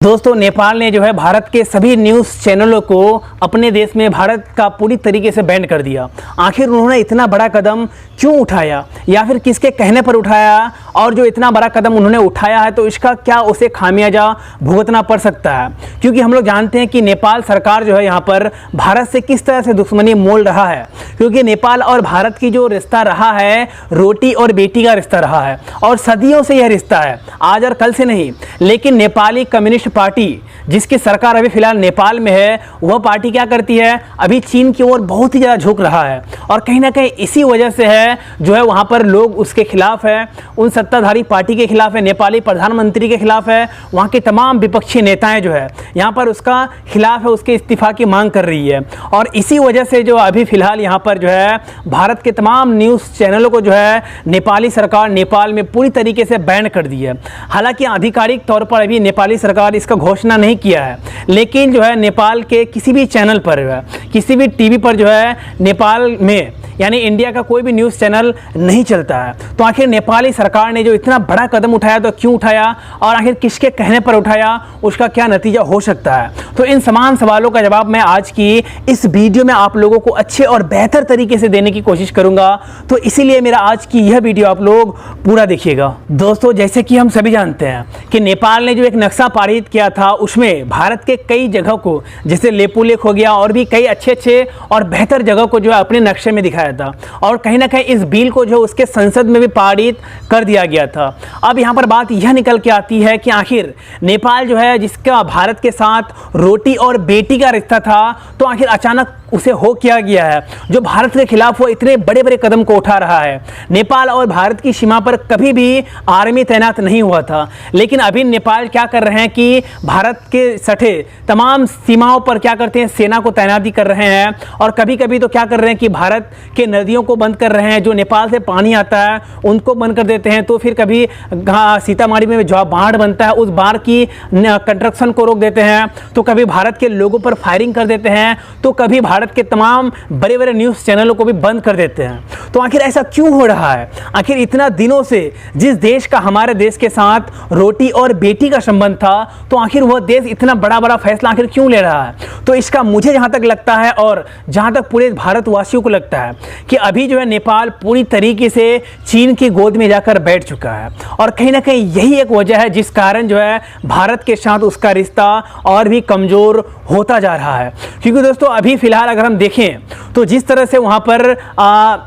दोस्तों नेपाल ने जो है भारत के सभी न्यूज़ चैनलों को अपने देश में भारत का पूरी तरीके से बैन कर दिया। आखिर उन्होंने इतना बड़ा कदम क्यों उठाया या फिर किसके कहने पर उठाया, और जो इतना बड़ा कदम उन्होंने उठाया है तो इसका क्या उसे खामियाजा भुगतना पड़ सकता है। क्योंकि हम लोग जानते हैं कि नेपाल सरकार जो है यहाँ पर भारत से किस तरह से दुश्मनी मोल रहा है। क्योंकि नेपाल और भारत की जो रिश्ता रहा है रोटी और बेटी का रिश्ता रहा है और सदियों से यह रिश्ता है, आज और कल से नहीं। लेकिन नेपाली कम्युनिस्ट पार्टी जिसकी सरकार अभी फिलहाल नेपाल में है, वह पार्टी क्या करती है, अभी चीन की ओर बहुत ही ज़्यादा झुक रहा है। और कहीं ना कहीं इसी वजह से है जो है वहाँ पर लोग उसके खिलाफ है, उन सत्ताधारी पार्टी के खिलाफ है, नेपाली प्रधानमंत्री के खिलाफ है, वहाँ के तमाम विपक्षी नेताएं जो है यहाँ पर उसका खिलाफ है, उसके इस्तीफा की मांग कर रही है। और इसी वजह से जो अभी फिलहाल यहाँ पर जो है भारत के तमाम न्यूज़ चैनलों को जो है नेपाली सरकार नेपाल में पूरी तरीके से बैन कर दी है। हालांकि आधिकारिक तौर पर अभी नेपाली सरकार इसका घोषणा नहीं किया है, लेकिन जो है नेपाल के किसी भी चैनल पर जो है, किसी भी टीवी पर जो है नेपाल में यानी इंडिया का कोई भी न्यूज़ चैनल नहीं चलता है। तो आखिर नेपाली सरकार ने जो इतना बड़ा कदम उठाया तो क्यों उठाया, और आखिर किसके कहने पर उठाया, उसका क्या नतीजा हो सकता है। तो इन समान सवालों का जवाब मैं आज की इस वीडियो में आप लोगों को अच्छे और बेहतर तरीके से देने की कोशिश करूंगा। तो इसीलिए मेरा आज की यह वीडियो आप लोग पूरा देखिएगा। दोस्तों, जैसे कि हम सभी जानते हैं कि नेपाल ने जो एक नक्शा पारित किया था उसमें भारत के कई जगह को, जैसे लेपू लेक हो गया और भी कई अच्छे और बेहतर जगह को जो है अपने नक्शे में दिखाया था। और कहीं ना कहीं इस बिल को जो उसके संसद में भी पारित कर दिया गया था। अब यहाँ पर बात यह निकल के आती है कि आखिर नेपाल जो है जिसका भारत के साथ रोटी और बेटी का रिश्ता था, तो आखिर अचानक उसे हो क्या गया है जो भारत के खिलाफ वो इतने बड़े बड़े कदम को उठा रहा है। नेपाल और भारत की सीमा पर कभी भी आर्मी तैनात नहीं हुआ था, लेकिन अभी नेपाल क्या कर रहे हैं कि भारत के सटे तमाम सीमाओं पर क्या करते हैं, सेना को तैनाती कर रहे हैं। और कभी कभी तो क्या कर रहे हैं कि भारत के नदियों को बंद कर रहे हैं, जो नेपाल से पानी आता है उनको बंद कर देते हैं। तो फिर कभी सीतामढ़ी में जो बाढ़ बनता है उस बाढ़ की कंस्ट्रक्शन को रोक देते हैं, तो कभी भारत के लोगों पर फायरिंग कर देते हैं, तो कभी भारत के तमाम बड़े बड़े न्यूज़ चैनलों को भी बंद कर देते हैं। तो आखिर ऐसा क्यों हो रहा है? आखिर इतना दिनों से जिस देश का हमारे देश के साथ रोटी और बेटी का संबंध था, तो आखिर वह देश इतना बड़ा बड़ा फैसला आखिर क्यों ले रहा है? तो इसका मुझे जहां तक लगता है और जहां तक पूरे भारतवासियों को लगता है कि अभी जो है नेपाल पूरी तरीके से चीन की गोद में जाकर बैठ चुका है। और कहीं ना कहीं यही एक वजह है जिस कारण जो है भारत के साथ उसका रिश्ता और भी कमजोर होता जा रहा है। क्योंकि दोस्तों अभी फिलहाल अगर हम देखें तो जिस तरह से वहाँ पर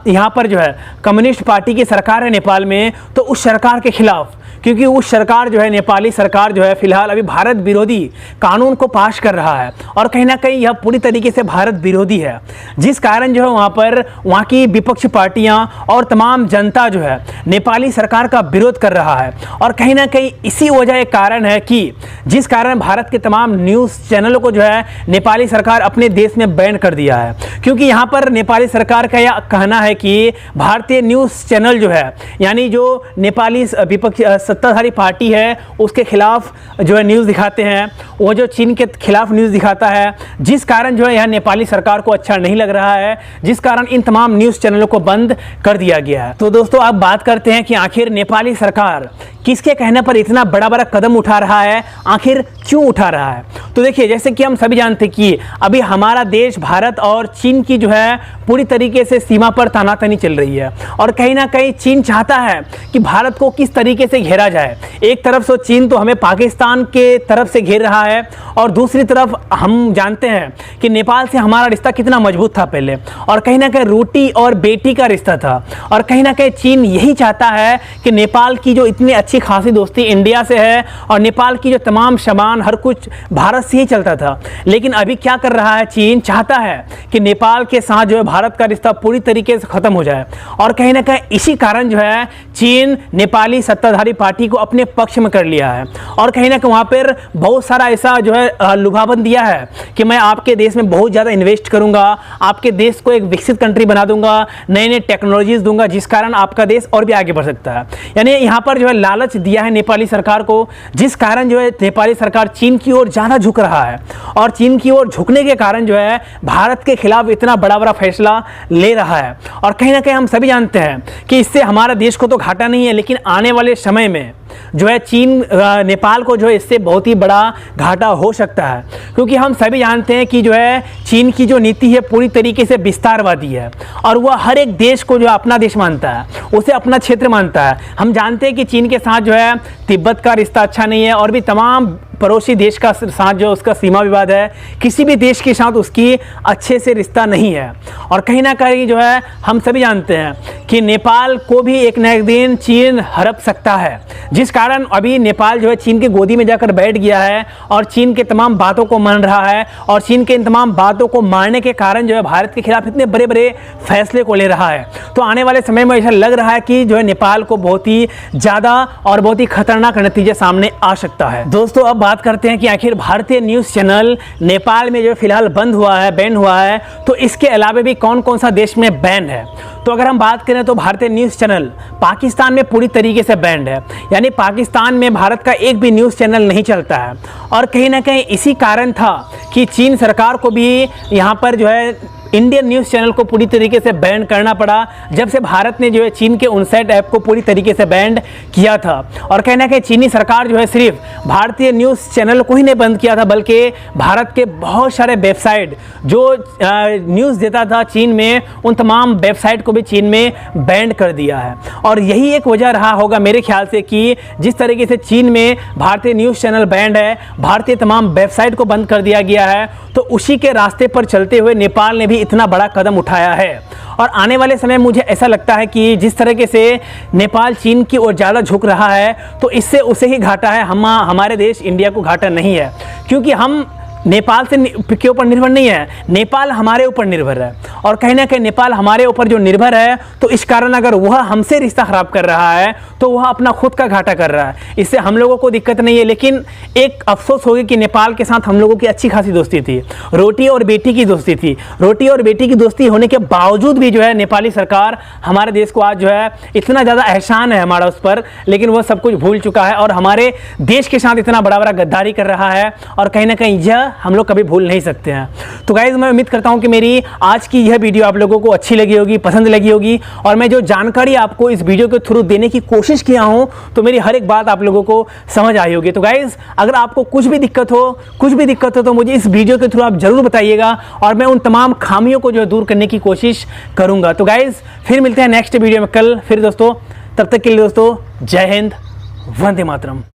यहाँ पर जो है कम्युनिस्ट पार्टी की सरकार है नेपाल में, तो उस सरकार के खिलाफ, क्योंकि उस सरकार जो है नेपाली सरकार जो है फिलहाल अभी भारत विरोधी कानून को पास कर रहा है और कहीं ना कहीं यह पूरी तरीके से भारत विरोधी है, जिस कारण जो है वहाँ पर वहाँ की विपक्ष पार्टियाँ और तमाम जनता जो है नेपाली सरकार का विरोध कर रहा है। और कहीं ना कहीं इसी वजह एक कारण है कि जिस कारण भारत के तमाम न्यूज़ चैनलों को जो है नेपाली सरकार अपने देश में बैन कर दिया है। क्योंकि यहाँ पर नेपाली सरकार का यह कहना है कि भारतीय न्यूज़ चैनल जो है यानी जो नेपाली विपक्ष सत्ताधारी पार्टी है उसके खिलाफ जो है न्यूज़ दिखाते हैं, वो जो चीन के खिलाफ न्यूज़ दिखाता है, जिस कारण जो है यह नेपाली सरकार को अच्छा नहीं लग रहा है, जिस कारण इन तमाम न्यूज़ चैनलों को बंद कर दिया गया है। तो दोस्तों अब बात करते हैं कि आखिर नेपाली सरकार किसके कहने पर इतना बड़ा बड़ा कदम उठा रहा है, आखिर क्यों उठा रहा है। तो देखिए, जैसे कि हम सभी जानते हैं कि अभी हमारा देश भारत और चीन की जो है पूरी तरीके से सीमा पर तनातनी चल रही है। और कहीं ना कहीं चीन चाहता है कि भारत को किस तरीके से घेरा जाए। एक तरफ से चीन तो हमें पाकिस्तान के तरफ से घेर रहा है, और दूसरी तरफ हम जानते हैं कि नेपाल से हमारा रिश्ता कितना मजबूत था पहले, और कहीं ना कहीं रोटी और बेटी का रिश्ता था। और कहीं ना कहीं चीन यही चाहता है कि नेपाल की जो इतनी अच्छी खासी दोस्ती इंडिया से है और नेपाल की जो तमाम सामान हर कुछ भारत से ही चलता था, लेकिन अभी क्या कर रहा है, चीन चाहता है कि नेपाल के साथ जो है भारत का रिश्ता पूरी तरीके से खत्म हो जाए। और कहीं ना कहीं इसी कारण जो है चीन नेपाली सत्ताधारी पार्टी को अपने पक्ष में कर लिया है। और कहीं ना कहीं वहाँ पर बहुत सारा ऐसा जो है लुभावन दिया है कि मैं आपके देश में बहुत ज़्यादा इन्वेस्ट करूँगा, आपके देश को एक विकसित कंट्री बना दूंगा, नए नए टेक्नोलॉजीज दूंगा, जिस कारण आपका देश और भी आगे बढ़ सकता है। यानी यहाँ पर जो है लालच दिया है नेपाली सरकार को, जिस कारण जो है नेपाली सरकार चीन की ओर ज़्यादा झुक झुक रहा है और चीन की ओर झुकने के कारण जो है भारत के खिलाफ इतना बड़ा बड़ा फैसला ले रहा है। और कहीं ना कहीं हम सभी जानते हैं कि इससे हमारा देश को तो घाटा नहीं है, लेकिन आने वाले समय में जो है चीन नेपाल को जो है इससे बहुत ही बड़ा घाटा हो सकता है, क्योंकि हम सभी जानते हैं कि जो है चीन की जो नीति है पूरी तरीके से विस्तारवादी है और वह हर एक देश को जो अपना देश मानता है, उसे अपना क्षेत्र मानता है। हम जानते हैं कि चीन के साथ जो है तिब्बत का रिश्ता अच्छा नहीं है और भी तमाम पड़ोसी देश का साथ जो उसका सीमा विवाद है, किसी भी देश के साथ उसकी अच्छे से रिश्ता नहीं है। और कहीं ना कहीं जो है हम सभी जानते हैं कि नेपाल को भी एक न एक दिन चीन हड़प सकता है, जिस कारण अभी नेपाल जो है चीन की गोदी में जाकर बैठ गया है और चीन के तमाम बातों को मान रहा है और चीन के इन तमाम बातों को मानने के कारण जो है भारत के खिलाफ इतने बड़े बड़े फैसले को ले रहा है। तो आने वाले समय में ऐसा लग रहा है कि जो है नेपाल को बहुत ही ज़्यादा और बहुत ही खतरनाक नतीजे सामने आ सकता है। दोस्तों अब बात करते हैं कि आखिर भारतीय न्यूज़ चैनल नेपाल में जो फिलहाल बंद हुआ है, बैन हुआ है, तो इसके अलावा भी कौन कौन सा देश में बैन है। तो अगर हम बात करें तो भारतीय न्यूज़ चैनल पाकिस्तान में पूरी तरीके से बैंड है, यानी पाकिस्तान में भारत का एक भी न्यूज़ चैनल नहीं चलता है। और कहीं ना कहीं इसी कारण था कि चीन सरकार को भी यहाँ पर जो है इंडियन न्यूज़ चैनल को पूरी तरीके से बैन करना पड़ा, जब से भारत ने जो है चीन के उनसेट ऐप को पूरी तरीके से बैन किया था। और कहीं ना कहीं चीनी सरकार जो है सिर्फ भारतीय न्यूज़ चैनल को ही नहीं बंद किया था, बल्कि भारत के बहुत सारे वेबसाइट जो न्यूज़ देता था चीन में, उन तमाम वेबसाइट को भी चीन में बैन कर दिया है। और यही एक वजह रहा होगा मेरे ख्याल से कि जिस तरीके से चीन में भारतीय न्यूज़ चैनल बैंड है, भारतीय तमाम वेबसाइट को बंद कर दिया गया है, तो उसी के रास्ते पर चलते हुए नेपाल ने भी इतना बड़ा कदम उठाया है। और आने वाले समय मुझे ऐसा लगता है कि जिस तरीके से नेपाल चीन की ओर ज़्यादा झुक रहा है, तो इससे उसे ही घाटा है, हमारे देश इंडिया को घाटा नहीं है, क्योंकि हम नेपाल के ऊपर निर्भर नहीं है, नेपाल हमारे ऊपर निर्भर है। और कहीं ना कहीं नेपाल हमारे ऊपर जो निर्भर है, तो इस कारण अगर वह हमसे रिश्ता ख़राब कर रहा है तो वह अपना खुद का घाटा कर रहा है। इससे हम लोगों को दिक्कत नहीं है, लेकिन एक अफसोस होगी कि नेपाल के साथ हम लोगों की अच्छी खासी दोस्ती थी, रोटी और बेटी की दोस्ती थी। रोटी और बेटी की दोस्ती होने के बावजूद भी जो है नेपाली सरकार हमारे देश को आज जो है इतना ज़्यादा एहसान है हमारा उस पर, लेकिन वह सब कुछ भूल चुका है और हमारे देश के साथ इतना बड़ा बड़ा गद्दारी कर रहा है। और कहीं ना कहीं यह हम लोग कभी भूल नहीं सकते हैं। तो गाइज मैं उम्मीद करता हूं कि मेरी आज की यह वीडियो आप लोगों को अच्छी लगी होगी, पसंद लगी होगी, और मैं जो जानकारी आपको इस वीडियो के थ्रू देने की कोशिश किया हूं, तो मेरी हर एक बात आप लोगों को समझ आई होगी। तो गाइज अगर आपको कुछ भी दिक्कत हो तो मुझे इस वीडियो के थ्रू आप जरूर बताइएगा और मैं उन तमाम खामियों को जो दूर करने की कोशिश करूंगा। तो गाइज फिर मिलते हैं नेक्स्ट वीडियो में कल फिर दोस्तों, तब तक के लिए दोस्तों जय हिंद, वंदे मातरम।